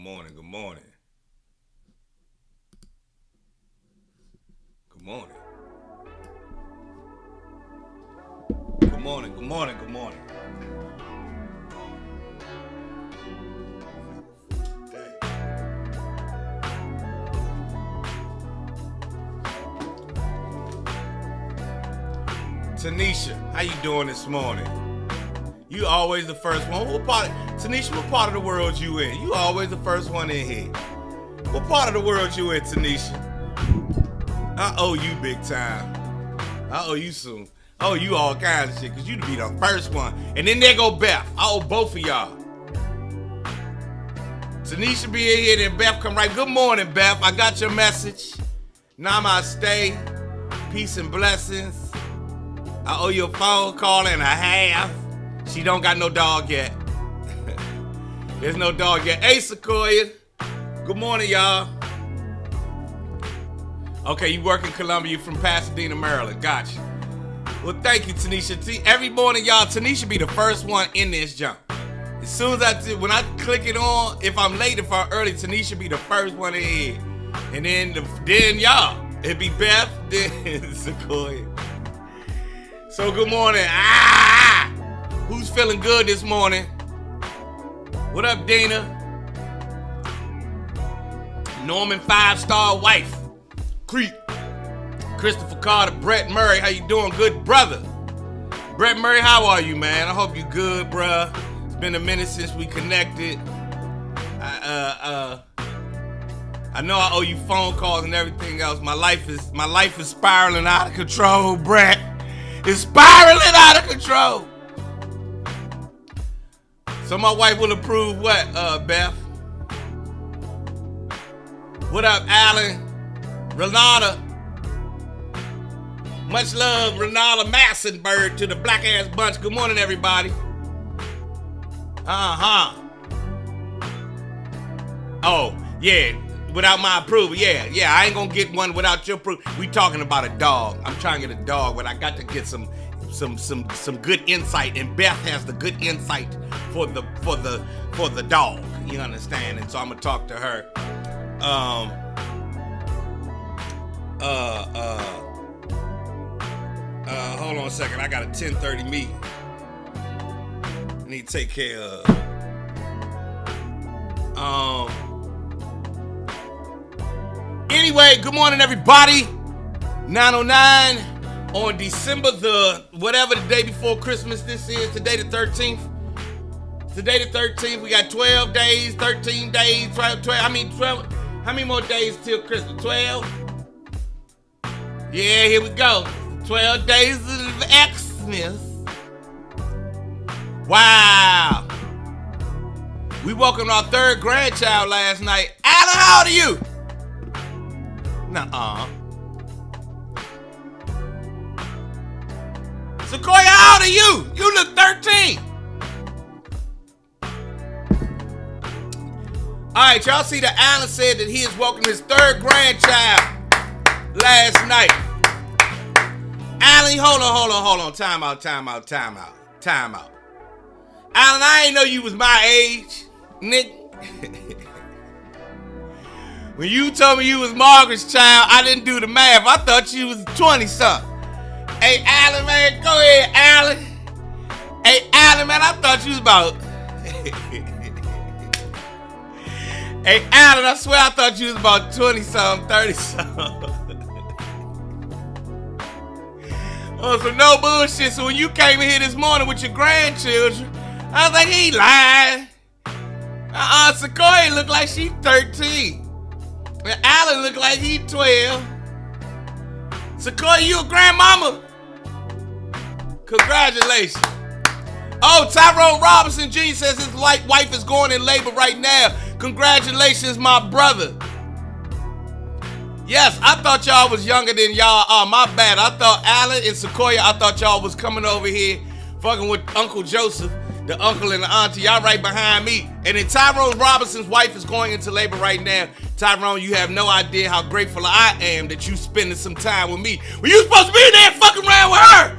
morning, good morning. Good morning. Good morning, good morning, good morning. Tanisha, how you doing this morning? You always the first one. Tanisha, what part of the world you in? You always the first one in here. What part of the world you in, Tanisha? I owe you big time. I owe you some. I owe you all kinds of shit, because you to be the first one. And then there go Beth. I owe both of y'all. Tanisha be in here, then Beth come right. Good morning, Beth. I got your message. Namaste. Peace and blessings. I owe you a phone call and a half. She don't got no dog yet. There's no dog yet. Hey, Sequoia. Good morning, y'all. Okay, you work in Columbia. You from Pasadena, Maryland. Gotcha. Well, thank you, Tanisha. See, every morning, y'all, Tanisha be the first one in this jump. As soon as when I click it on, if I'm late, if I'm early, Tanisha be the first one in here. And then y'all, it'd be Beth, then Sequoia. So good morning. Who's feeling good this morning? What up, Dana? Norman 5-star wife. Creep. Christopher Carter. Brett Murray. How you doing, good brother? Brett Murray, how are you, man? I hope you good, bruh. It's been a minute since we connected. I know I owe you phone calls and everything else. My life is spiraling out of control, Brett. It's spiraling out of control. So my wife will approve what, Beth? What up, Alan? Renata. Much love, Renata Massenberg, to the black ass bunch. Good morning, everybody. Oh, yeah. Without my approval, yeah. I ain't gonna get one without your approval. We talking about a dog. I'm trying to get a dog, but I got to get some good insight, and Beth has the good insight for the dog. You understand? And so I'm gonna talk to her. Hold on a second. I got a 10:30 meeting. I need to take care of. Anyway, good morning, everybody. 9:09 on December whatever the day before Christmas this is. Today the 13th. Today the 13th. We got 12 days, 13 days, 12. 12. How many more days till Christmas? 12? Yeah, here we go. 12 days of Xmas. Wow. We welcomed our third grandchild last night. Alan, how old are you? Nuh-uh. Sequoia, how old are you? You look 13. Alright, y'all see that Alan said that he has welcomed his third grandchild last night. Alan, hold on. Time out. Alan, I ain't know you was my age, nigga. When you told me you was Margaret's child, I didn't do the math. I thought you was 20-something. Hey, Alan, man, go ahead, Alan. Hey, Alan, man, I thought you was about... Hey, Alan, I swear I thought you was about 20-something, 30-something. Oh, so no bullshit. So when you came in here this morning with your grandchildren, I was like, he lied. Sequoia looked like she 13. And Alan look like he 12. Sequoia, you a grandmama? Congratulations. Oh, Tyrone Robinson Jr. says his wife is going in labor right now. Congratulations, my brother. Yes, I thought y'all was younger than y'all are. My bad. I thought Alan and Sequoia, I thought y'all was coming over here fucking with Uncle Joseph, the uncle and the auntie. Y'all right behind me. And then Tyrone Robinson's wife is going into labor right now. Tyrone, you have no idea how grateful I am that you spending some time with me. Well, you supposed to be in there fucking around with her.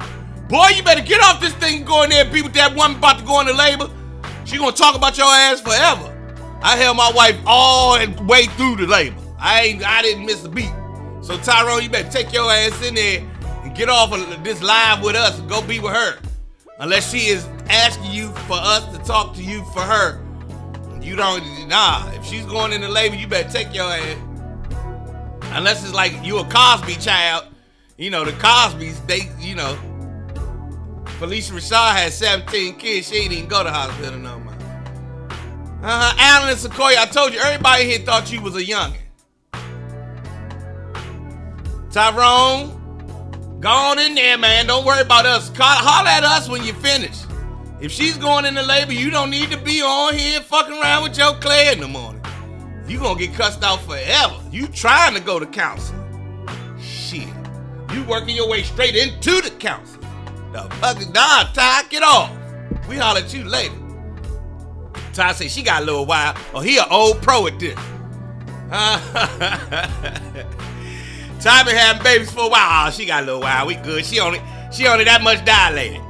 Boy, you better get off this thing and go in there and be with that woman about to go into labor. She gonna talk about your ass forever. I held my wife all the way through the labor. I didn't miss a beat. So Tyrone, you better take your ass in there and get off of this live with us and go be with her. Unless she is asking you for us to talk to you for her. You don't, if she's going into labor, you better take your ass. Unless it's like you a Cosby child. You know, the Cosbys, Felicia Rashad had 17 kids. She ain't even go to hospital no more. Alan and Sequoia, I told you, everybody here thought you was a youngin'. Tyrone, go on in there, man. Don't worry about us. Holler at us when you finish. If she's going into labor, you don't need to be on here fucking around with your Clair in the morning. You gonna get cussed out forever. You trying to go to counseling. Shit. You working your way straight into the counseling. The fucking Ty, get off. We holler at you later. Ty say she got a little while. Oh, he an old pro at this. Ty been having babies for a while. Oh, she got a little while. We good. She only that much dilated.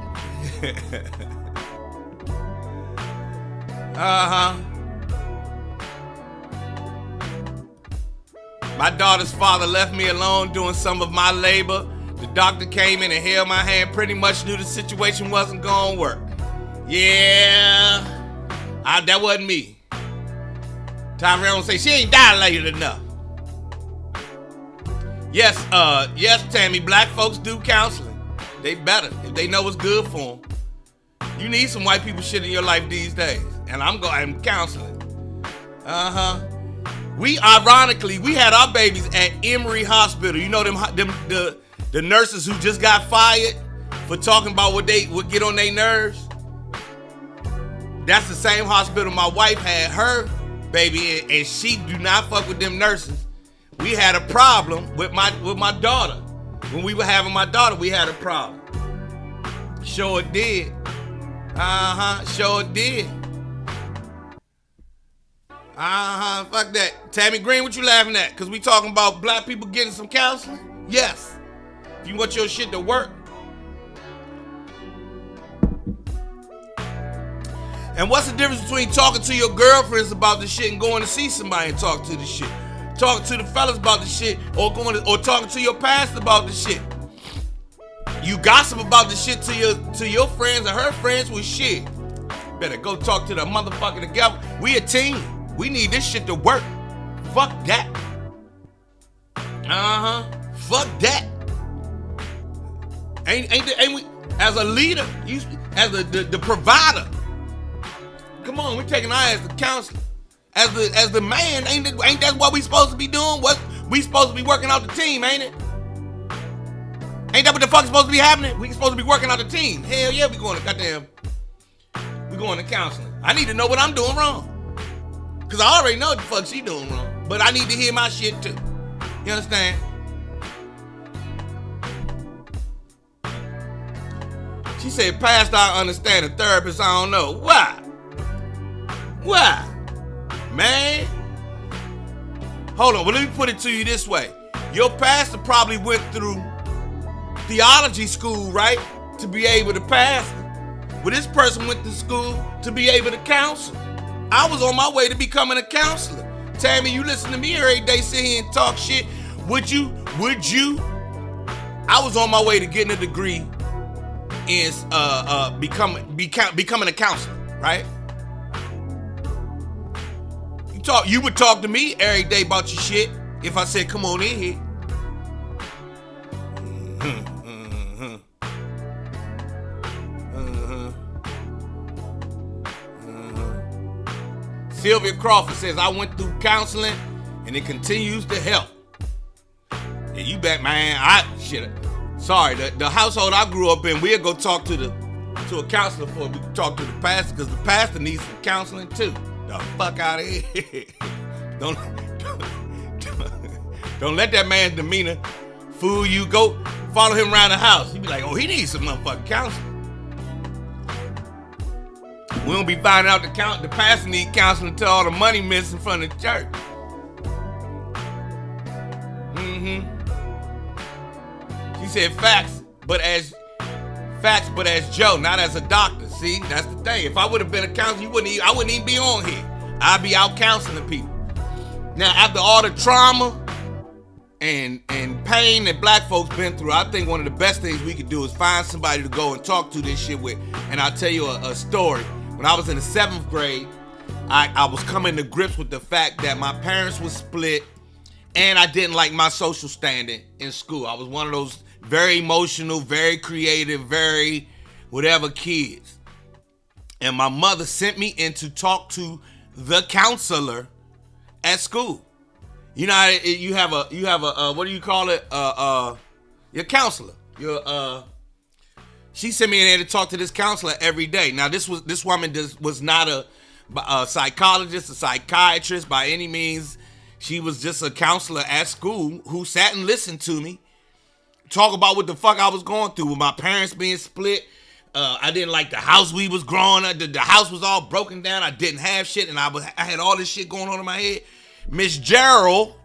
My daughter's father left me alone doing some of my labor. The doctor came in and held my hand, pretty much knew the situation wasn't gonna work. Yeah, that wasn't me. Tyrone say she ain't dilated enough. Yes, Tammy, black folks do counseling. They better, if they know what's good for them. You need some white people shit in your life these days. And I'm counseling. We had our babies at Emory Hospital. You know the nurses who just got fired for talking about what get on their nerves? That's the same hospital my wife had her baby in, and she do not fuck with them nurses. We had a problem with my daughter. When we were having my daughter, we had a problem. Sure did. Sure did. Fuck that. Tammy Green, what you laughing at? Because we talking about black people getting some counseling? Yes. If you want your shit to work. And what's the difference between talking to your girlfriends about this shit and going to see somebody and talk to the shit? Talking to the fellas about the shit or talking to your pastor about the shit. You gossip about the shit to your friends and her friends with shit. Better go talk to the motherfucker together. We a team. We need this shit to work. Fuck that. Fuck that. Ain't we as a leader, as the provider? Come on, we taking our ass to counseling. As the man, ain't that what we supposed to be doing? What we supposed to be working out the team, ain't it? Ain't that what the fuck supposed to be happening? We supposed to be working out the team. Hell yeah, we going to counseling. I need to know what I'm doing wrong. Cause I already know what the fuck she doing wrong. But I need to hear my shit too. You understand? She said, Pastor, I understand. The therapist, I don't know. Why? Man. Hold on, well, let me put it to you this way. Your pastor probably went through theology school, right? To be able to pastor. Well, this person went to school to be able to counsel. I was on my way to becoming a counselor. Tammy, you listen to me every day, sit here and talk shit. Would you? I was on my way to getting a degree in becoming a counselor, right? You would talk to me every day about your shit if I said, come on in here. Sylvia Crawford says, I went through counseling and it continues to help. Yeah, you bet, man. Sorry, the household I grew up in, we'll go talk to a counselor before we talk to the pastor, because the pastor needs some counseling too. The fuck out of here. Don't let that man's demeanor fool you. Go follow him around the house. You be like, oh, he needs some motherfucking counseling. We don't be finding out the pastor need counseling until all the money missing from the church. She said facts, but as Joe, not as a doctor. See, that's the thing. If I would have been a counselor, I wouldn't even be on here. I'll be out counseling people. Now, after all the trauma and pain that black folks been through, I think one of the best things we could do is find somebody to go and talk to this shit with. And I'll tell you a story. When I was in the 7th grade, I was coming to grips with the fact that my parents were split and I didn't like my social standing in school. I was one of those very emotional, very creative, very whatever kids. And my mother sent me in to talk to the counselor at school. You know, you have a what do you call it? Your counselor. She sent me in there to talk to this counselor every day. Now, this woman was not a psychologist, a psychiatrist by any means. She was just a counselor at school who sat and listened to me talk about what the fuck I was going through with my parents being split. I didn't like the house we was growing up. The house was all broken down. I didn't have shit, and I had all this shit going on in my head. Miss Gerald,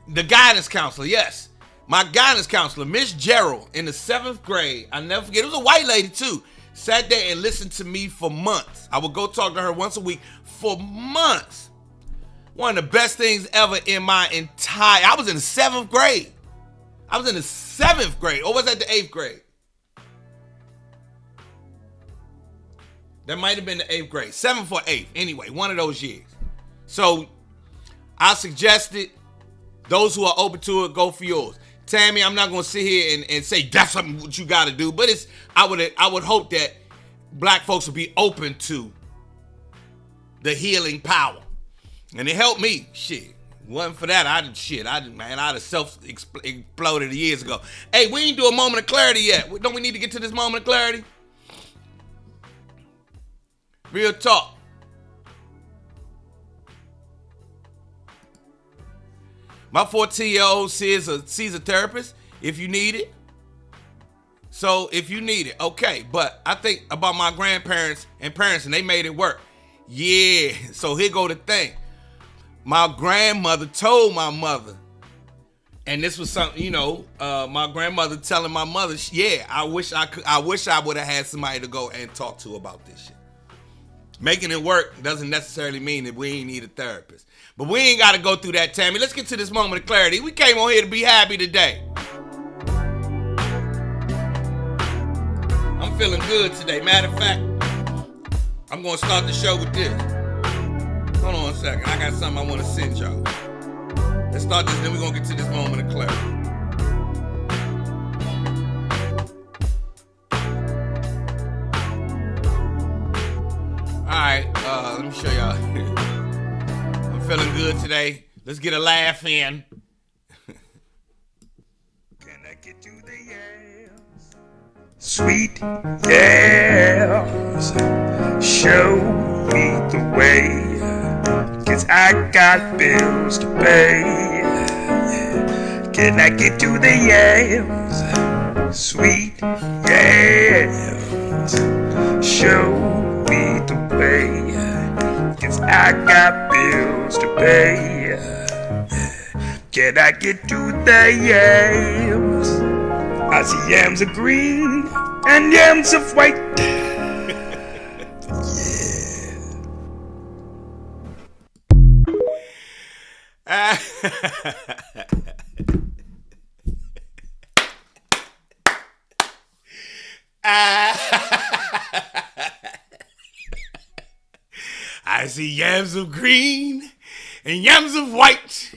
the guidance counselor, yes, my guidance counselor, Miss Gerald, in the 7th grade, I'll never forget, it was a white lady too, sat there and listened to me for months. I would go talk to her once a week for months. One of the best things ever in my I was in the 7th grade. I was in the 7th grade, or was that the 8th grade? That might have been the 8th grade. 7th or 8th. Anyway, one of those years. So I suggested those who are open to it, go for yours. Tammy, I'm not going to sit here and say that's something what you got to do. But I would hope that black folks would be open to the healing power. And it helped me. Shit. Wasn't for that, I'd have self-exploded years ago. Hey, we ain't do a moment of clarity yet. Don't we need to get to this moment of clarity? Real talk. My 14-year-old sees a therapist if you need it. So if you need it, okay. But I think about my grandparents and parents, and they made it work. Yeah, so here go the thing. My grandmother told my mother, and this was something, my grandmother telling my mother, yeah, I wish I would have had somebody to go and talk to about this shit. Making it work doesn't necessarily mean that we ain't need a therapist. But we ain't got to go through that, Tammy. Let's get to this moment of clarity. We came on here to be happy today. I'm feeling good today. Matter of fact, I'm going to start the show with this. Hold on a second. I got something I want to send y'all. Let's start this, then we're going to get to this moment of clarity. Alright, let me show y'all. I'm feeling good today. Let's get a laugh in. Can I get to the yams? Sweet yams. Show me the way. 'Cause I got bills to pay. Can I get to the yams? Sweet yams. Show me the way. 'Cause I got bills to pay. Can I get to the yams? I see yams of green and yams of white. I see yams of green and yams of white.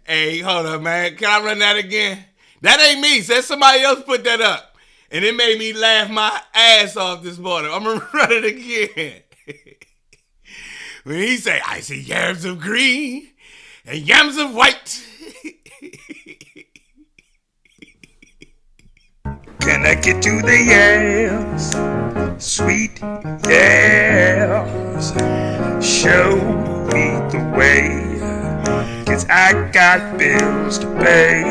Hey, hold up, man. Can I run that again? That ain't me. Said somebody else put that up. And it made me laugh my ass off this morning. I'm going to run it again. When he say, I see yams of green and yams of white. Can I get to the yams? Sweet yams. Show me the way. 'Cause I got bills to pay.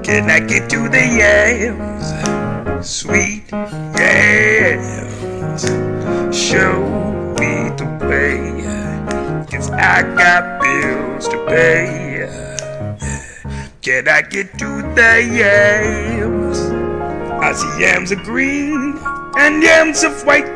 Can I get to the yams? Sweet yams. Show me the way. 'Cause I got bills to pay. Can I get to the yams? I see yams of green and yams of white.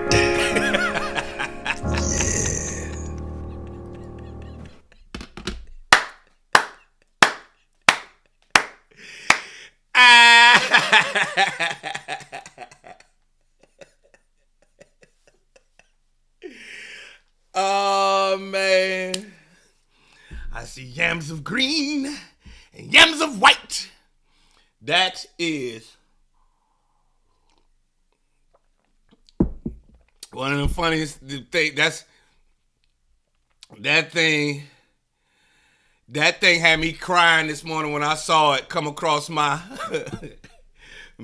green and yams of white. That is one of the funniest things. That thing had me crying this morning when I saw it come across my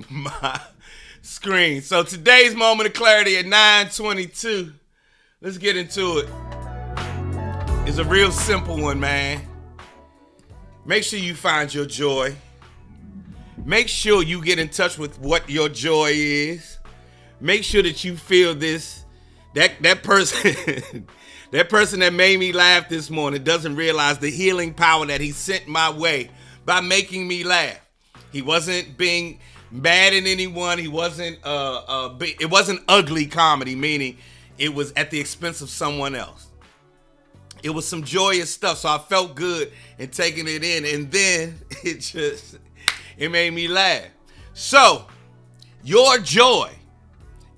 my screen. So today's moment of clarity at 9:22. Let's get into it. It's a real simple one, man. Make sure you find your joy. Make sure you get in touch with what your joy is. Make sure that you feel this. That person that person that made me laugh this morning doesn't realize the healing power that he sent my way by making me laugh. He wasn't being mad at anyone. He wasn't it wasn't ugly comedy, meaning it was at the expense of someone else. It was some joyous stuff, so I felt good in taking it in, and then it made me laugh. So, your joy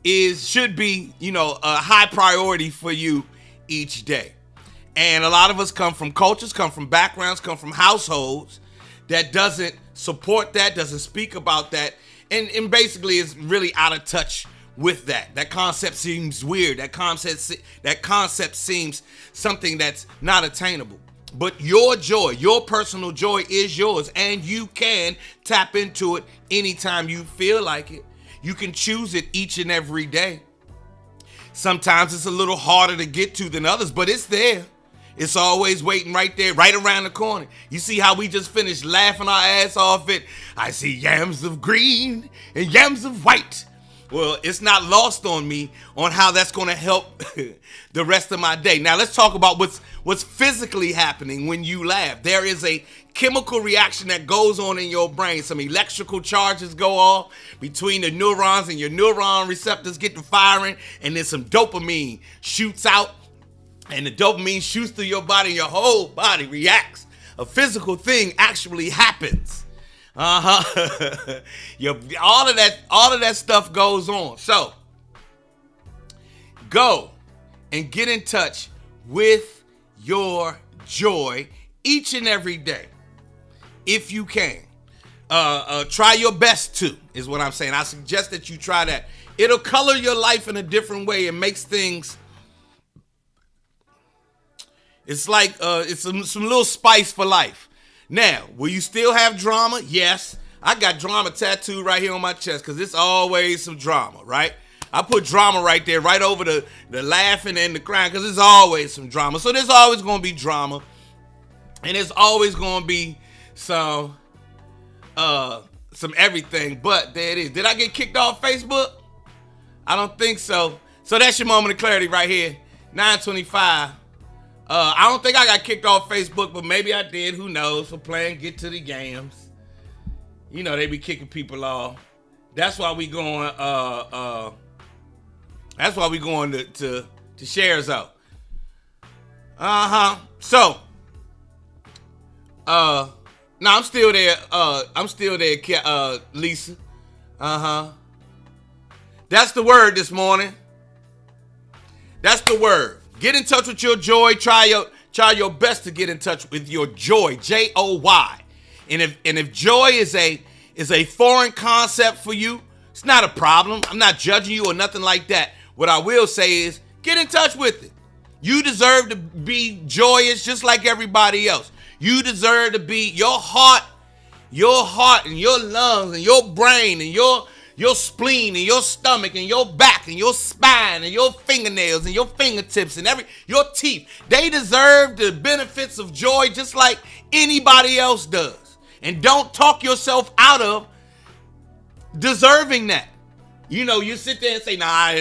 should be, a high priority for you each day. And a lot of us come from cultures, come from backgrounds, come from households that doesn't support that, doesn't speak about that, and basically is really out of touch with that. That concept seems weird. That concept seems something that's not attainable. But your joy, your personal joy is yours, and you can tap into it anytime you feel like it. You can choose it each and every day. Sometimes it's a little harder to get to than others, but it's there. It's always waiting right there, right around the corner. You see how we just finished laughing our ass off it? I see yams of green and yams of white. Well, it's not lost on me on how that's going to help the rest of my day. Now, let's talk about what's physically happening when you laugh. There is a chemical reaction that goes on in your brain. Some electrical charges go off between the neurons, and your neuron receptors get to firing, and then some dopamine shoots out, and the dopamine shoots through your body, and your whole body reacts. A physical thing actually happens. All of that stuff goes on. So go and get in touch with your joy each and every day if you can. Try your best to, is what I'm saying. I suggest that you try that. It'll color your life in a different way. It makes things, it's like it's some little spice for life. Now, will you still have drama? Yes. I got drama tattooed right here on my chest because it's always some drama, right? I put drama right there, right over the laughing and the crying, because there's always some drama. So there's always going to be drama. And there's always going to be some everything. But there it is. Did I get kicked off Facebook? I don't think so. So that's your moment of clarity right here. 9:25. I don't think I got kicked off Facebook, but maybe I did. Who knows? For playing Get to the Games. They be kicking people off. That's why we going. That's why we going to shares out. So. No, I'm still there. Lisa. That's the word this morning. That's the word. Get in touch with your joy. Try your best to get in touch with your joy. Joy. And if joy is a foreign concept for you, it's not a problem. I'm not judging you or nothing like that. What I will say is get in touch with it. You deserve to be joyous just like everybody else. You deserve to be your heart and your lungs and your brain and your spleen and your stomach and your back and your spine and your fingernails and your fingertips and your teeth. They deserve the benefits of joy just like anybody else does. And don't talk yourself out of deserving that. You sit there and say, nah,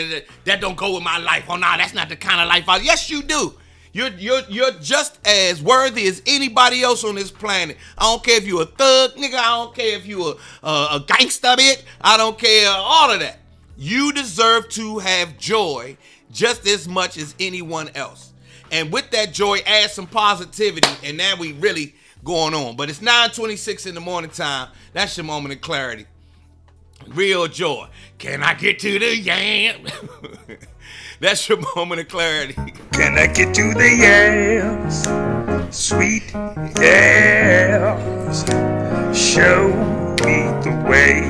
that don't go with my life. Oh, nah, that's not the kind of life Yes, you do. You're just as worthy as anybody else on this planet. I don't care if you a thug, nigga. I don't care if you a gangster, bitch. I don't care, all of that. You deserve to have joy just as much as anyone else. And with that joy, add some positivity, and now we really going on. But it's 9:26 in the morning time. That's your moment of clarity. Real joy. Can I get to the yam? That's your moment of clarity. Can I get to the yams? sweet yams. Show me the way,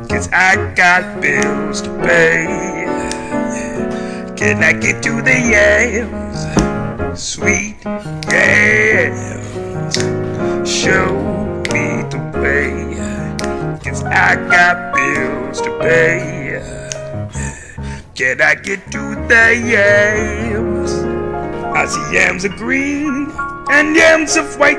'cause I got bills to pay. Can I get to the yams? Sweet yams. Show me the way, 'cause I got bills to pay. Can I get to the yams? I see yams of green and yams of white.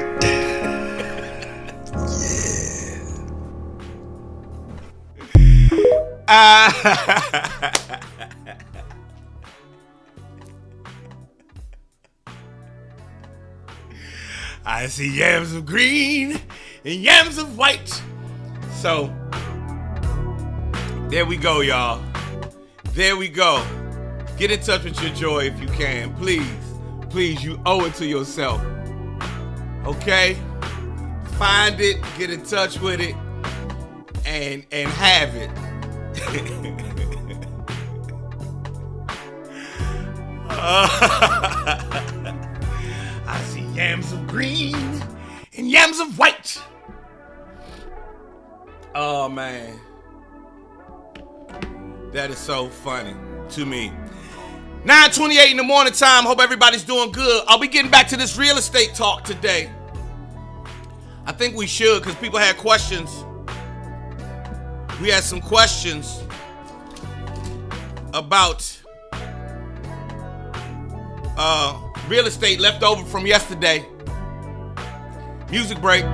I see yams of green and yams of white. So, there we go, y'all. There we go. Get in touch with your joy if you can. Please, please, you owe it to yourself. Okay? Find it, get in touch with it, and have it. I see yams of green and yams of white. Oh, man. That is so funny to me. 9:28 in the morning time. Hope everybody's doing good. I'll be getting back to this real estate talk today. I think we should, because people had questions. We had some questions about real estate left over from yesterday. Music break.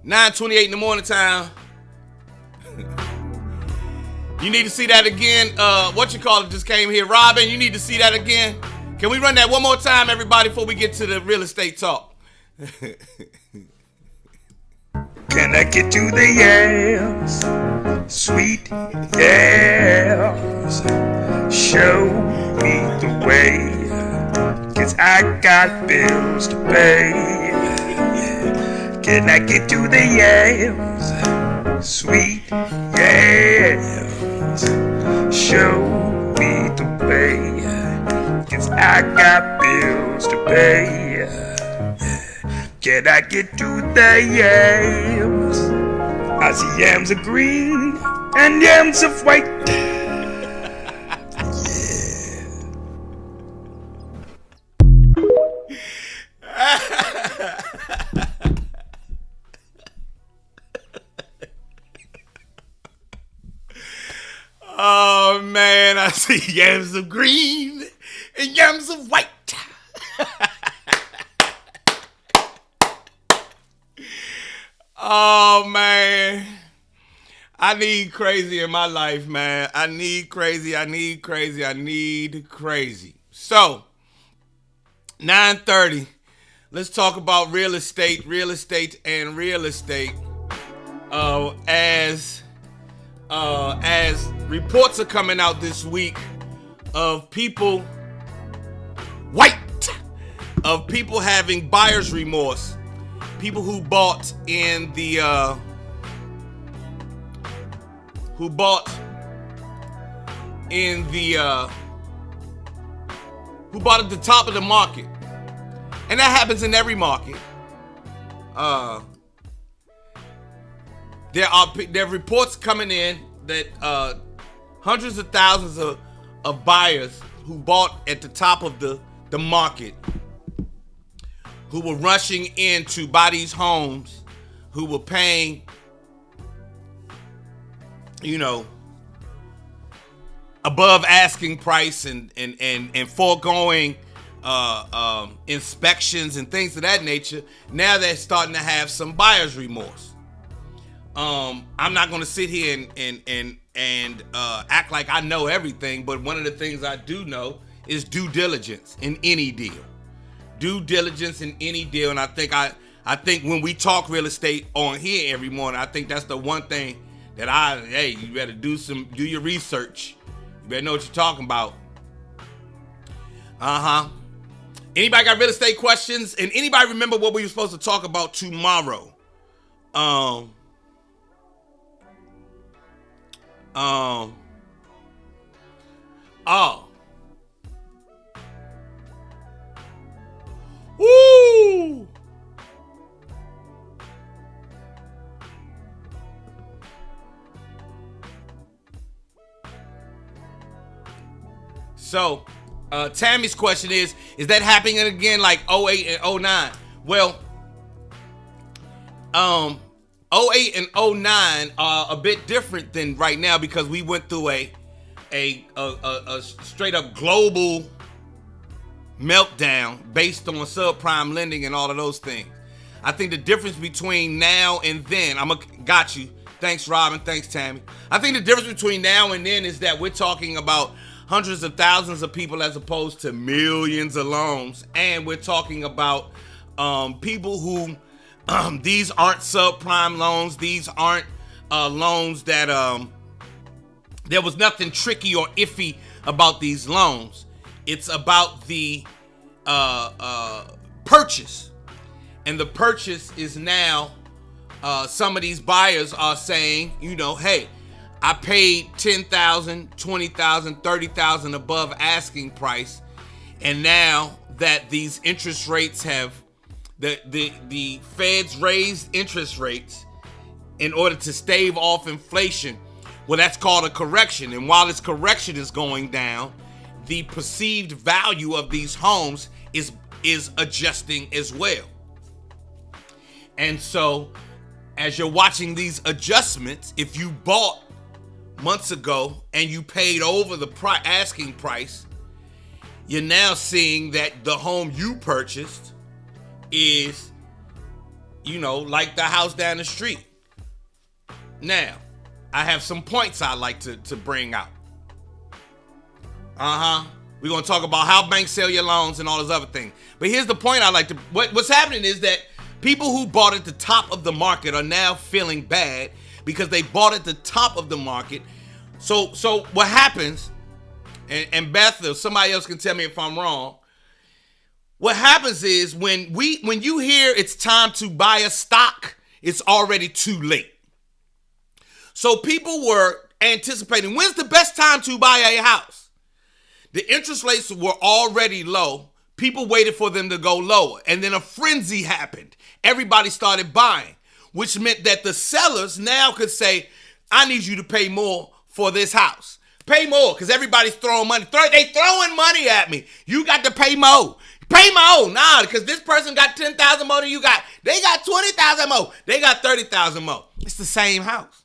$9:28 in the morning time. You need to see that again. What you call it just came here. Robin, you need to see that again. Can we run that one more time, everybody, before we get to the real estate talk? Can I get to the yams? Sweet yams. Show me the way, 'cause I got bills to pay. Can I get to the yams? Sweet yams. Show me the way, 'cause I got bills to pay. Can I get to the yams? I see yams of green and yams of white. Oh, man, I see yams of green and yams of white. Oh, man. I need crazy in my life, man. I need crazy. So, 9:30. Let's talk about real estate. As reports are coming out this week of people having buyer's remorse. People who bought at the top of the market. And that happens in every market. There are reports coming in that hundreds of thousands of buyers who bought at the top of the market, who were rushing in to buy these homes, who were paying, above asking price and foregoing inspections and things of that nature. Now they're starting to have some buyer's remorse. I'm not going to sit here and act like I know everything, but one of the things I do know is due diligence in any deal. And I think when we talk real estate on here every morning, I think that's the one thing that you better do your research. You better know what you're talking about. Anybody got real estate questions? And anybody remember what we were supposed to talk about tomorrow? Um. Oh. Woo! So, Tammy's question is that happening again like '08 and '09? Well, '08 and '09 are a bit different than right now because we went through a straight up global meltdown based on subprime lending and all of those things. I think the difference between now and then, got you. Thanks, Robin. Thanks, Tammy. I think the difference between now and then is that we're talking about hundreds of thousands of people as opposed to millions of loans. And we're talking about people who, these aren't subprime loans. These aren't loans that, there was nothing tricky or iffy about these loans. It's about the purchase. And the purchase is now, some of these buyers are saying, hey, I paid $10,000, $20,000, $30,000 above asking price. And now that these interest rates have, the Feds raised interest rates in order to stave off inflation. Well, that's called a correction. And while this correction is going down, the perceived value of these homes is adjusting as well. And so, as you're watching these adjustments, if you bought months ago and you paid over the asking price, you're now seeing that the home you purchased is, like the house down the street. Now, I have some points I'd like to bring out. We're going to talk about how banks sell your loans and all this other thing. But here's the point I like to... What's happening is that people who bought at the top of the market are now feeling bad because they bought at the top of the market. So what happens, and Beth or somebody else can tell me if I'm wrong, what happens is when you hear it's time to buy a stock, it's already too late. So people were anticipating, when's the best time to buy a house? The interest rates were already low. People waited for them to go lower. And then a frenzy happened. Everybody started buying, which meant that the sellers now could say, I need you to pay more for this house. Pay more, because everybody's throwing money. They throwing money at me. You got to pay more. Pay more. Nah, because this person got 10,000 more than you got. They got 20,000 more. They got 30,000 more. It's the same house.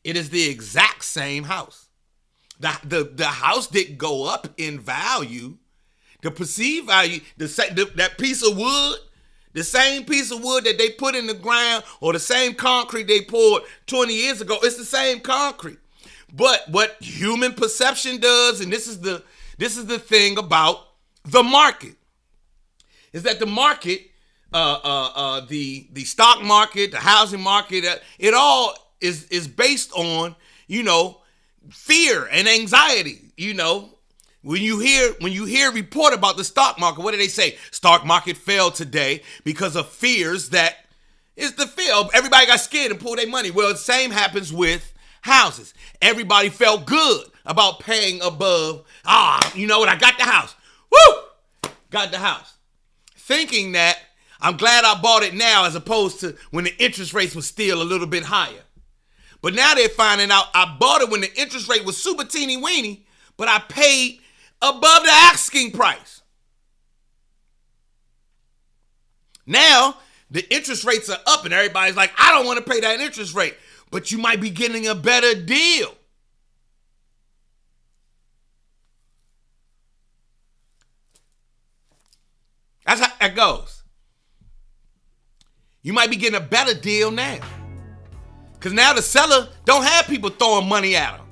It is the exact same house. The house didn't go up in value. The perceived value, that piece of wood, the same piece of wood that they put in the ground or the same concrete they poured 20 years ago, it's the same concrete. But what human perception does, and this is the thing about the market, is that the market, the stock market, the housing market, it all is based on, fear and anxiety. When you hear a report about the stock market, what do they say? Stock market fell today because of fears that it's the fear. Everybody got scared and pulled their money. Well, the same happens with houses. Everybody felt good about paying above. You know what? I got the house. Woo! Got the house. Thinking that I'm glad I bought it now as opposed to when the interest rates were still a little bit higher. But now they're finding out I bought it when the interest rate was super teeny weeny, but I paid above the asking price. Now, the interest rates are up and everybody's like, I don't want to pay that interest rate. But you might be getting a better deal. That's how it goes. You might be getting a better deal now. Because now the seller don't have people throwing money at him.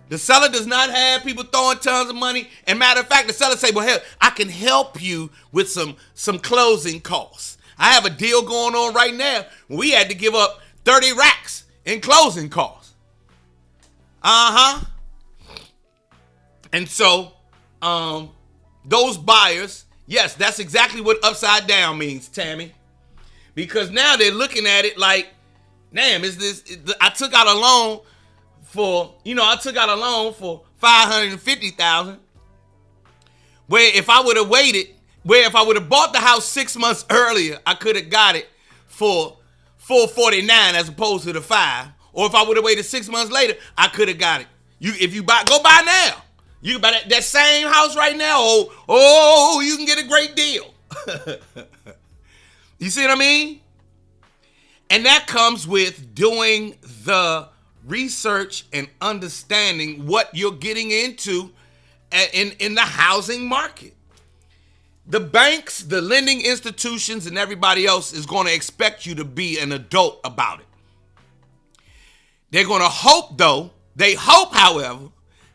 The seller does not have people throwing tons of money. And matter of fact, the seller say, well, hell, I can help you with some closing costs. I have a deal going on right now. We had to give up 30 racks in closing costs. And so, those buyers, yes, that's exactly what upside down means, Tammy. Because now they're looking at it like, damn, I took out a loan for, I took out a loan for $550,000. Where if I would have bought the house 6 months earlier, I could have got it for $449 as opposed to the $5. Or if I would have waited 6 months later, I could have got it. Go buy now. You can buy that same house right now. You can get a great deal. You see what I mean? And that comes with doing the research and understanding what you're getting into in the housing market. The banks, the lending institutions, and everybody else is going to expect you to be an adult about it. They're going to hope, though, however,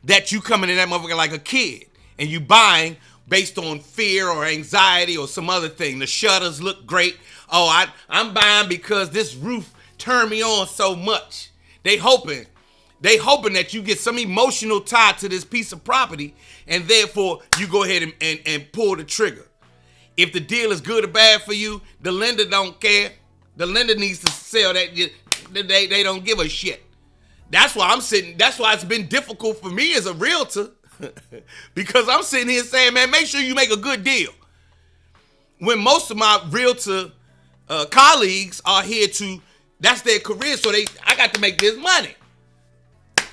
that you coming in that motherfucker like a kid and you buying based on fear or anxiety or some other thing. The shutters look great. I'm buying because this roof turned me on so much. They hoping that you get some emotional tie to this piece of property, and therefore you go ahead and pull the trigger. If the deal is good or bad for you, the lender don't care. The lender needs to sell that. They don't give a shit. That's why it's been difficult for me as a realtor because I'm sitting here saying, man, make sure you make a good deal. When most of my realtor colleagues are here that's their career, so I got to make this money.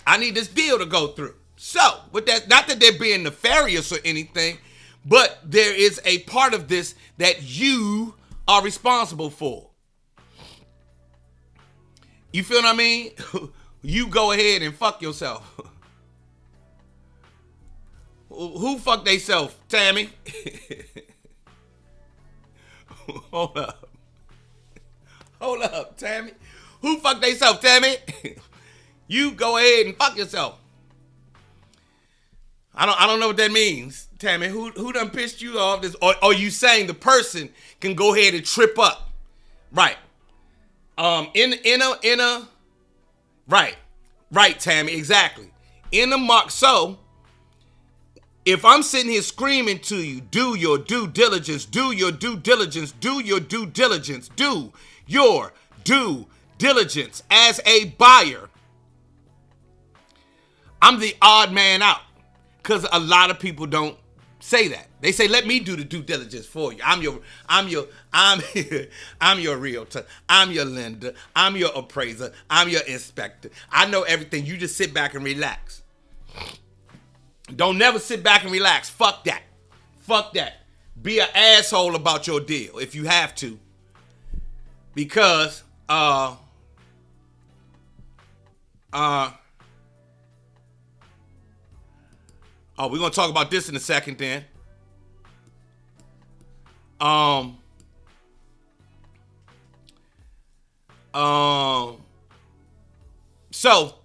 I need this deal to go through. So, with that, not that they're being nefarious or anything, but there is a part of this that you are responsible for. You feel what I mean? You go ahead and fuck yourself. Who fucked theyself, Tammy? Hold up, Tammy. Who fucked theyself, Tammy? You go ahead and fuck yourself. I don't know what that means, Tammy. Who done pissed you off? This or you saying the person can go ahead and trip up, right? Right, Tammy, exactly. In the mark. So if I'm sitting here screaming to you, do your due diligence, do your due diligence, do your due diligence, do your due diligence as a buyer, I'm the odd man out because a lot of people don't say that. They say, let me do the due diligence for you. I'm your realtor. I'm your lender. I'm your appraiser. I'm your inspector. I know everything. You just sit back and relax. Don't never sit back and relax. Fuck that. Be an asshole about your deal if you have to. Because, we're going to talk about this in a second then. So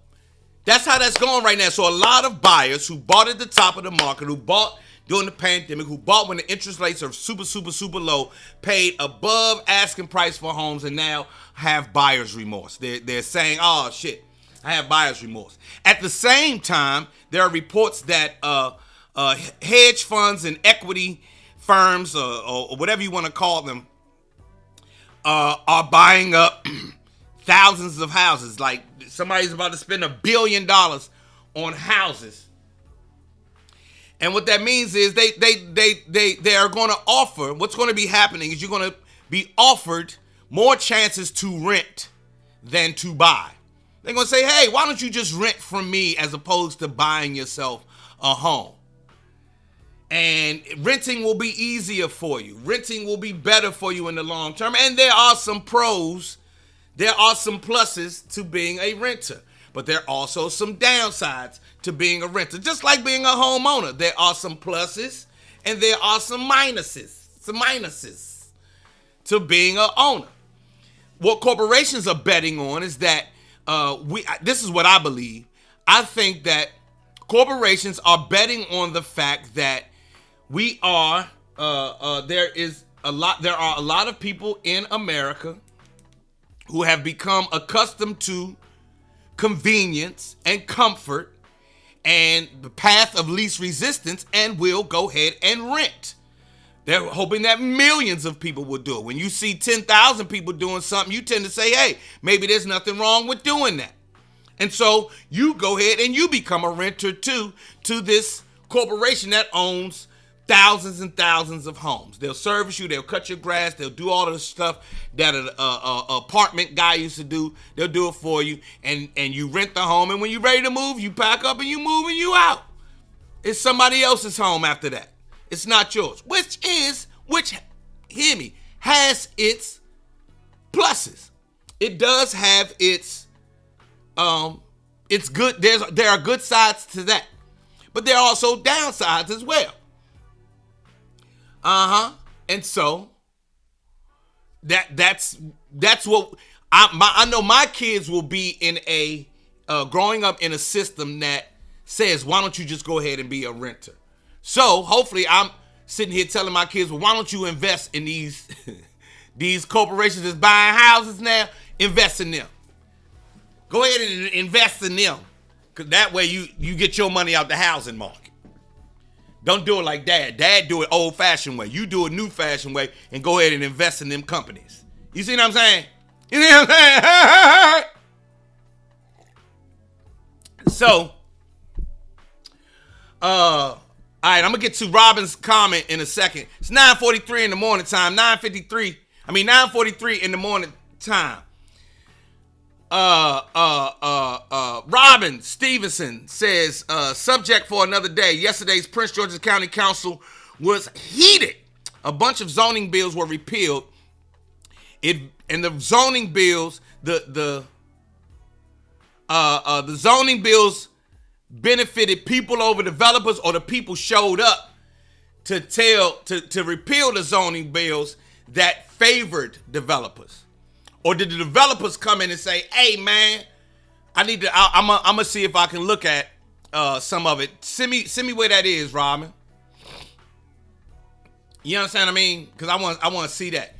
that's how that's going right now. So a lot of buyers who bought at the top of the market, who bought during the pandemic, who bought when the interest rates are super, super, super low, paid above asking price for homes and now have buyer's remorse. They're saying, oh shit, I have buyer's remorse. At the same time, there are reports that hedge funds and equity firms or whatever you want to call them are buying up thousands of houses. Like somebody's about to spend $1 billion on houses. And what that means is they are going to offer, what's going to be happening is you're going to be offered more chances to rent than to buy. They're going to say, hey, why don't you just rent from me as opposed to buying yourself a home? And renting will be easier for you. Renting will be better for you in the long term. And there are some pros. There are some pluses to being a renter. But there are also some downsides to being a renter. Just like being a homeowner. There are some pluses and there are some minuses. To being an owner. What corporations are betting on is that this is what I believe. I think that corporations are betting on the fact that there are a lot of people in America who have become accustomed to convenience and comfort and the path of least resistance and will go ahead and rent. They're hoping that millions of people will do it. When you see 10,000 people doing something, you tend to say, hey, maybe there's nothing wrong with doing that. And so you go ahead and you become a renter too to this corporation that owns thousands and thousands of homes. They'll service you, they'll cut your grass, they'll do all of the stuff that an apartment guy used to do. They'll do it for you, and you rent the home, and when you're ready to move, you pack up and you move and you out. It's somebody else's home after that. It's not yours, which, hear me, has its pluses. It does have its good. There are good sides to that, but there are also downsides as well. And so that's what I know. My kids will be in a growing up in a system that says, why don't you just go ahead and be a renter? So hopefully I'm sitting here telling my kids, well, why don't you invest in these these corporations that's buying houses now? Invest in them. Go ahead and invest in them, because that way you get your money out the housing market. Don't do it like Dad. Dad do it old-fashioned way. You do it new-fashioned way and go ahead and invest in them companies. You see what I'm saying? You see what I'm saying? So, all right, I'm going to get to Robin's comment in a second. It's 9:43 in the morning time. 9:43 in the morning time. Robin Stevenson says, subject for another day. Yesterday's Prince George's County Council was heated. A bunch of zoning bills were repealed. And the zoning bills, the zoning bills benefited people over developers, or the people showed up to repeal the zoning bills that favored developers. Or did the developers come in and say, hey, man, I'm going to see if I can look at some of it. Send me where that is, Robin. You understand what I mean? Because I want to see that.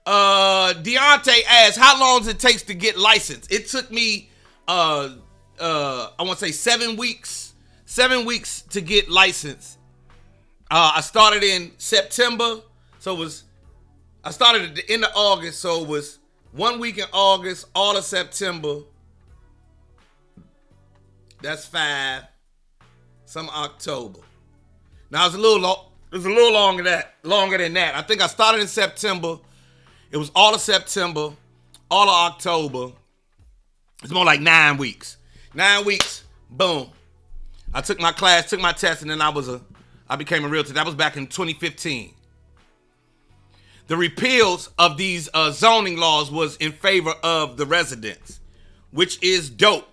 Deontay asks, how long does it take to get licensed? It took me, I want to say 7 weeks. 7 weeks to get licensed. I started in September. I started at the end of August, so it was 1 week in August, all of September. That's 5. Some October. Now it's a little longer than that. I think I started in September. It was all of September, all of October. It's more like 9 weeks. 9 weeks, boom. I took my class, took my test, and then I became a realtor. That was back in 2015. The repeals of these zoning laws was in favor of the residents, which is dope.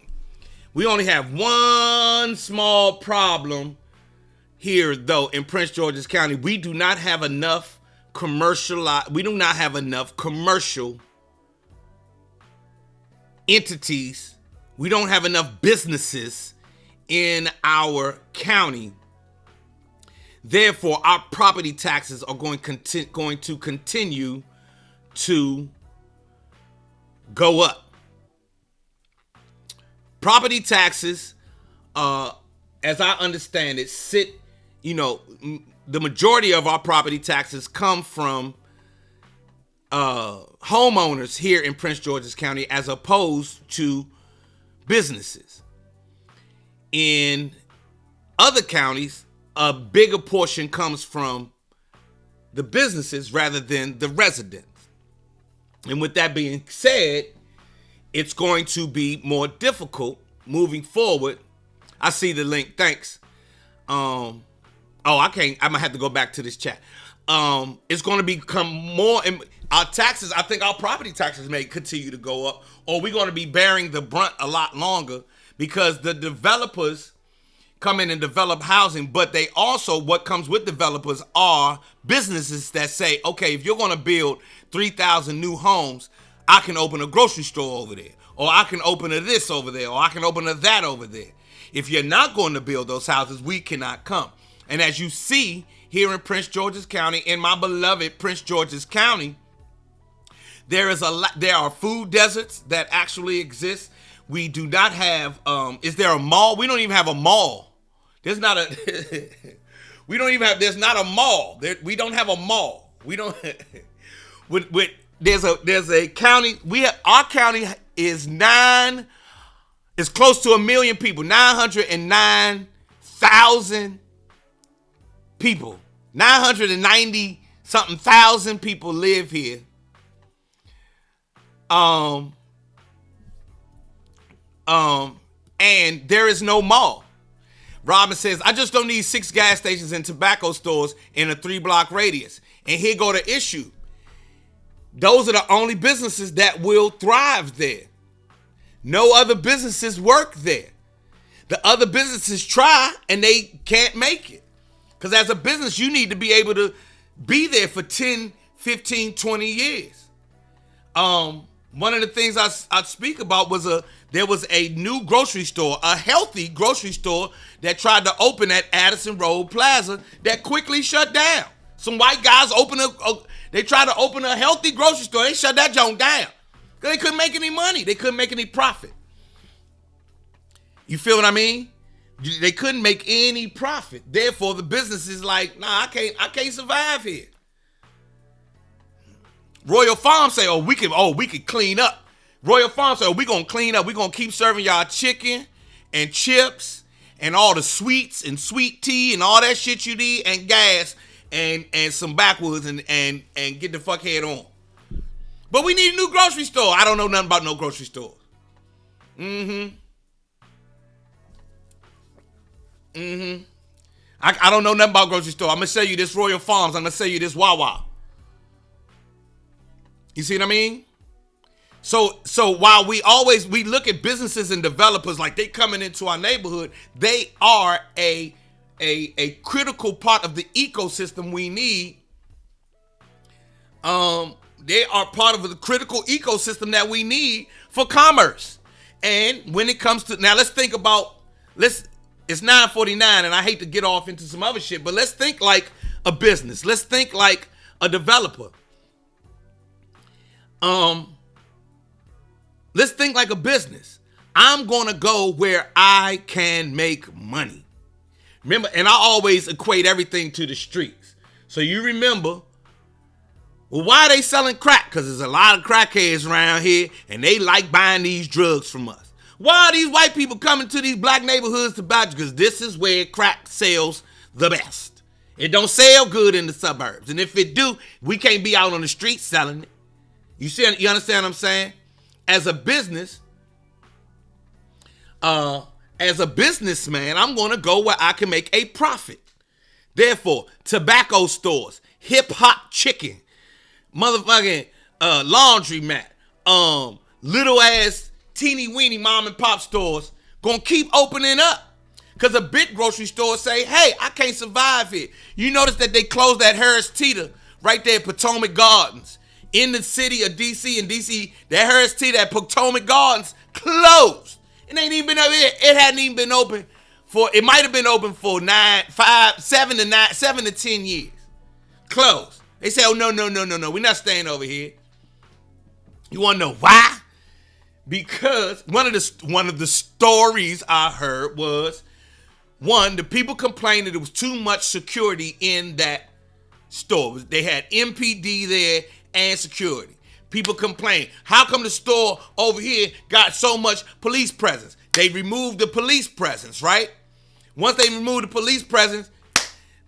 We only have one small problem here, though, in Prince George's County. We do not have enough commercial entities. We don't have enough businesses in our county. Therefore, our property taxes are going to continue to go up. Property taxes, as I understand it, the majority of our property taxes come from homeowners here in Prince George's County, as opposed to businesses. In other counties, a bigger portion comes from the businesses rather than the residents. And with that being said, it's going to be more difficult moving forward. I see the link. Thanks. I'm gonna have to go back to this chat. It's going to become more, our taxes, I think our property taxes may continue to go up, or we're going to be bearing the brunt a lot longer, because the developers come in and develop housing, but they also, what comes with developers are businesses that say, okay, if you're going to build 3,000 new homes, I can open a grocery store over there, or I can open a this over there, or I can open a that over there. If you're not going to build those houses, we cannot come. And as you see here in Prince George's County, in my beloved Prince George's County, there are food deserts that actually exist. We do not have, is there a mall? We don't even have a mall. There's not a, there's not a mall. We don't have a mall. We don't, there's a county, our county is 9 It's close to 1 million people. 909,000 people. 990 something thousand people live here. And there is no mall. Robin says, I just don't need 6 gas stations and tobacco stores in a 3-block radius. And here go the issue. Those are the only businesses that will thrive there. No other businesses work there. The other businesses try and they can't make it. Because as a business, you need to be able to be there for 10, 15, 20 years. One of the things I speak about was there was a new grocery store, a healthy grocery store that tried to open at Addison Road Plaza that quickly shut down. Some white guys they tried to open a healthy grocery store. They shut that joint down because they couldn't make any money. They couldn't make any profit. You feel what I mean? They couldn't make any profit. Therefore, the business is like, nah, I can't survive here. Royal Farm say, we can clean up. Royal Farm say, we gonna clean up. We gonna keep serving y'all chicken and chips and all the sweets and sweet tea and all that shit you need and gas and some backwoods and get the fuck head on. But we need a new grocery store. I don't know nothing about no grocery store. I don't know nothing about grocery store. I'm gonna sell you this Royal Farms. I'm gonna sell you this Wawa. You see what I mean? So while we look at businesses and developers like they coming into our neighborhood, they are a critical part of the ecosystem we need. They are part of the critical ecosystem that we need for commerce. And when it comes to, now let's think about, it's 9:49 and I hate to get off into some other shit, but let's think like a business. Let's think like a developer. Let's think like a business. I'm going to go where I can make money. Remember, and I always equate everything to the streets. So you remember, well, why are they selling crack? Because there's a lot of crackheads around here and they like buying these drugs from us. Why are these white people coming to these black neighborhoods to buy? Because this is where crack sells the best. It don't sell good in the suburbs. And if it do, we can't be out on the street selling it. You understand what I'm saying? As a business, as a businessman, I'm going to go where I can make a profit. Therefore, tobacco stores, hip hop chicken, motherfucking laundromat, little ass teeny weeny mom and pop stores gonna keep opening up. Cause a big grocery store say, hey, I can't survive here. You notice that they closed that Harris Teeter right there at Potomac Gardens in the city of DC. And DC, that Harris Teeter at Potomac Gardens closed. It ain't even been over here. It hadn't even been open for, it might have been open for 7 to 10 years. Closed. They say, oh, no. We're not staying over here. You want to know why? Because one of the stories I heard was, one, the people complained that there was too much security in that store. They had MPD there and security. People complained, how come the store over here got so much police presence? They removed the police presence, right? Once they removed the police presence,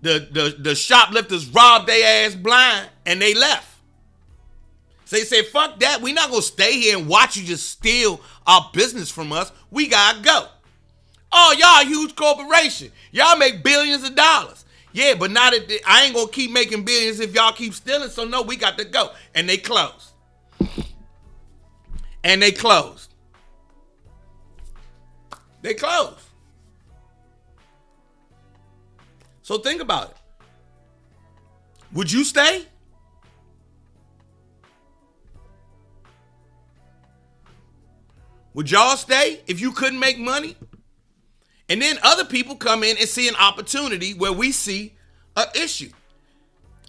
the shoplifters robbed their ass blind and they left. So they said, fuck that. We're not going to stay here and watch you just steal our business from us. We got to go. Oh, y'all a huge corporation. Y'all make billions of dollars. Yeah, but not I ain't going to keep making billions if y'all keep stealing. So no, we got to go. And they closed. They closed. So think about it. Would you stay? Would y'all stay if you couldn't make money? And then other people come in and see an opportunity where we see an issue.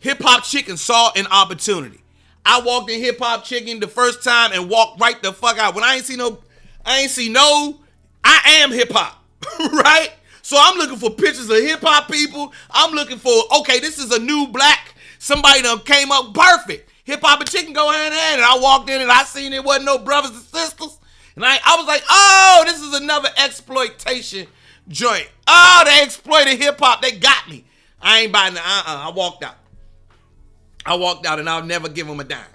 Hip Hop Chicken saw an opportunity. I walked in Hip Hop Chicken the first time and walked right the fuck out. When I am hip hop, right? So I'm looking for pictures of hip hop people. I'm looking for, okay, this is a new black, somebody that came up perfect. Hip Hop and Chicken go hand in hand. And I walked in and I seen it wasn't no brothers and sisters. And And I was like, oh, this is another exploitation joint. Oh, they exploited hip-hop. They got me. I ain't buying the I walked out. And I'll never give them a dime.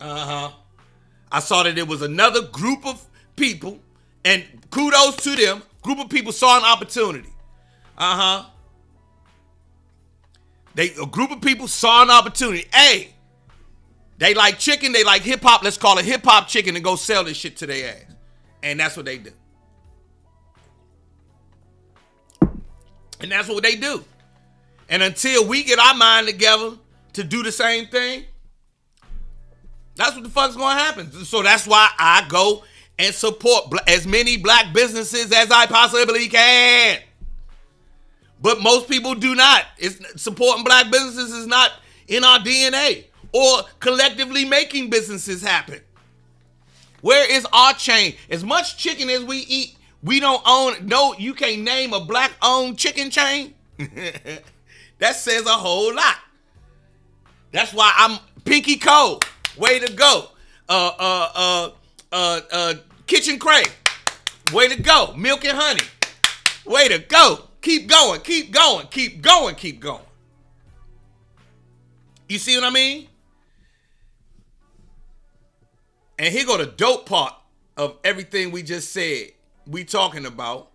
I saw that it was another group of people, and kudos to them. Group of people saw an opportunity. A group of people saw an opportunity. Hey, they like chicken, they like hip hop. Let's call it hip hop chicken and go sell this shit to their ass. And that's what they do. And that's what they do. And until we get our mind together to do the same thing, that's what the fuck's gonna happen. So that's why I go and support as many black businesses as I possibly can. But most people do not. Supporting black businesses is not in our DNA, or collectively making businesses happen. Where is our chain? As much chicken as we eat, we don't own. No, you can't name a black-owned chicken chain. That says a whole lot. That's why I'm Pinky Cole. Way to go. Kitchen Crave. Way to go. Milk and Honey. Way to go. Keep going. Keep going. Keep going. Keep going. You see what I mean? And here go the dope part of everything we just said. We talking about.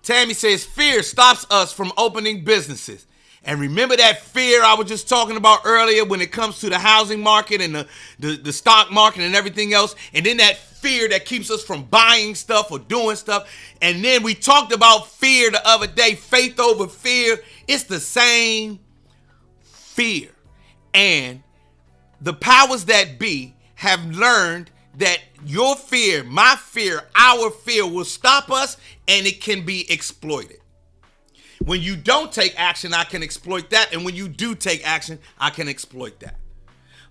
Tammy says fear stops us from opening businesses. And remember that fear I was just talking about earlier when it comes to the housing market and the stock market and everything else. And then that fear that keeps us from buying stuff or doing stuff. And then we talked about fear the other day, faith over fear. It's the same fear. And the powers that be have learned that your fear, my fear, our fear will stop us, and it can be exploited. When you don't take action, I can exploit that. And when you do take action, I can exploit that.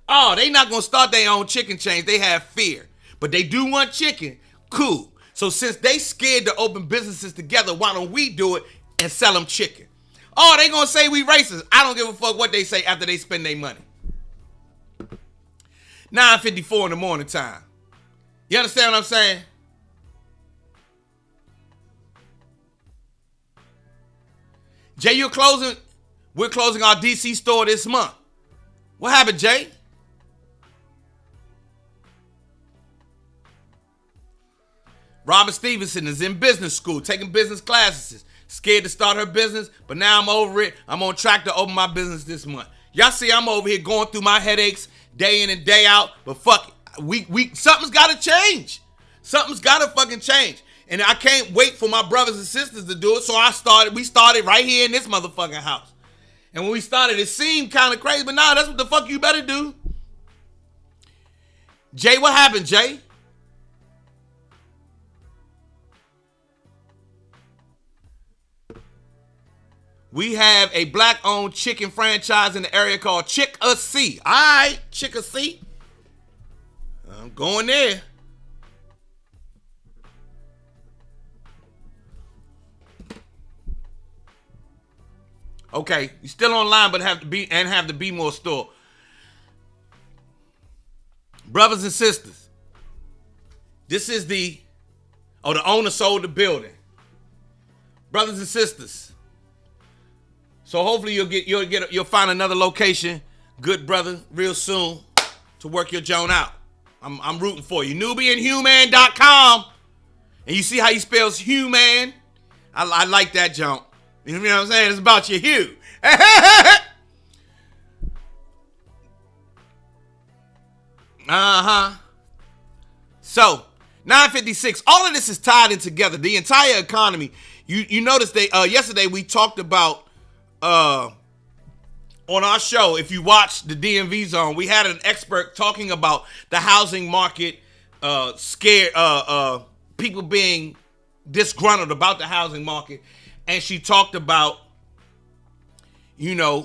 Oh, they not going to start their own chicken chains. They have fear. But they do want chicken. Cool. So since they scared to open businesses together, why don't we do it and sell them chicken? Oh, they going to say we racist. I don't give a fuck what they say after they spend their money. 9:54 in the morning time. You understand what I'm saying? Jay, we're closing our DC store this month. What happened, Jay? Robin Stevenson is in business school, taking business classes. Scared to start her business, but now I'm over it. I'm on track to open my business this month. Y'all see I'm over here going through my headaches day in and day out, but fuck it. Something's got to change. Something's got to fucking change. And I can't wait for my brothers and sisters to do it, so we started right here in this motherfucking house. And when we started, it seemed kind of crazy, but nah, that's what the fuck you better do. Jay, what happened, Jay? We have a black-owned chicken franchise in the area called Chick-a-See. All right, Chick-a-See. I'm going there. Okay, you're still online, but have the Be More store. Brothers and sisters, this is the owner sold the building. Brothers and sisters, so hopefully you'll find another location, good brother, real soon to work your joint out. I'm rooting for you. NubianHuman.com, and you see how he spells human. I like that jump. You know what I'm saying? It's about your hue. So 9:56. All of this is tied in together. The entire economy. You notice yesterday we talked about on our show. If you watched the DMV Zone, we had an expert talking about the housing market, scared, people being disgruntled about the housing market, and she talked about,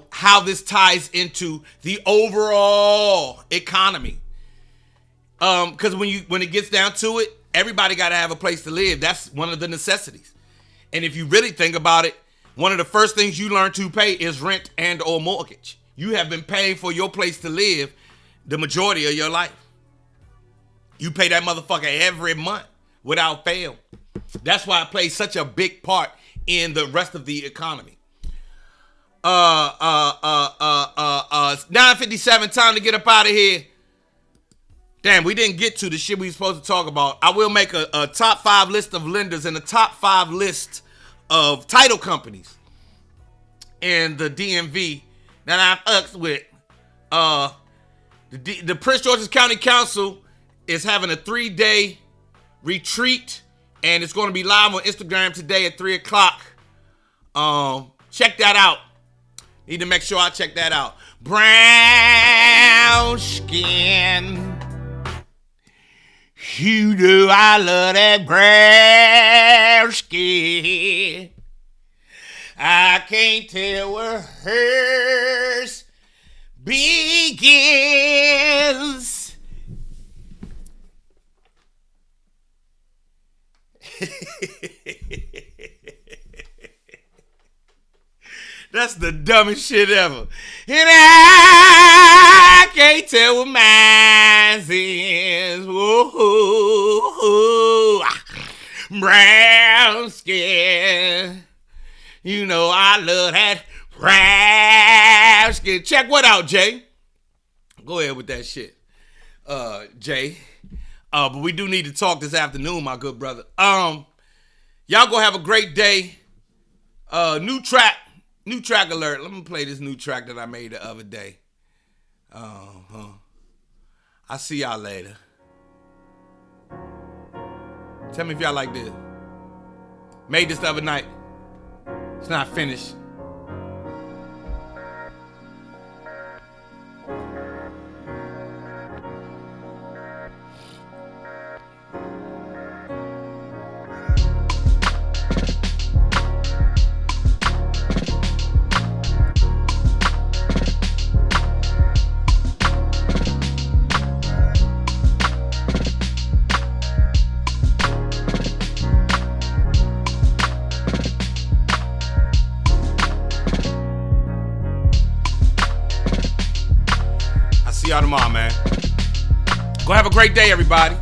how this ties into the overall economy. Because when it gets down to it, everybody got to have a place to live. That's one of the necessities. And if you really think about it, one of the first things you learn to pay is rent and or mortgage. You have been paying for your place to live the majority of your life. You pay that motherfucker every month without fail. That's why it plays such a big part in the rest of the economy. 9:57, time to get up out of here. Damn, we didn't get to the shit we were supposed to talk about. I will make a top 5 list of lenders and a top 5 list of title companies in the DMV that I've uxed with. The Prince George's County Council is having a 3-day retreat, and it's going to be live on Instagram today at 3 o'clock. Check that out. Need to make sure I check that out. Brown skin. You know I love that brown skin. I can't tell where hers begins. That's the dumbest shit ever. And I can't tell what mine is. Whoa, brown skin. You know I love that brown skin. Check what out, Jay. Go ahead with that shit, Jay. But we do need to talk this afternoon, my good brother. Y'all go have a great day. New track alert. Let me play this new track that I made the other day. I'll see y'all later. Tell me if y'all like this. Made this the other night. It's not finished. Y'all tomorrow, man. Go have a great day, everybody.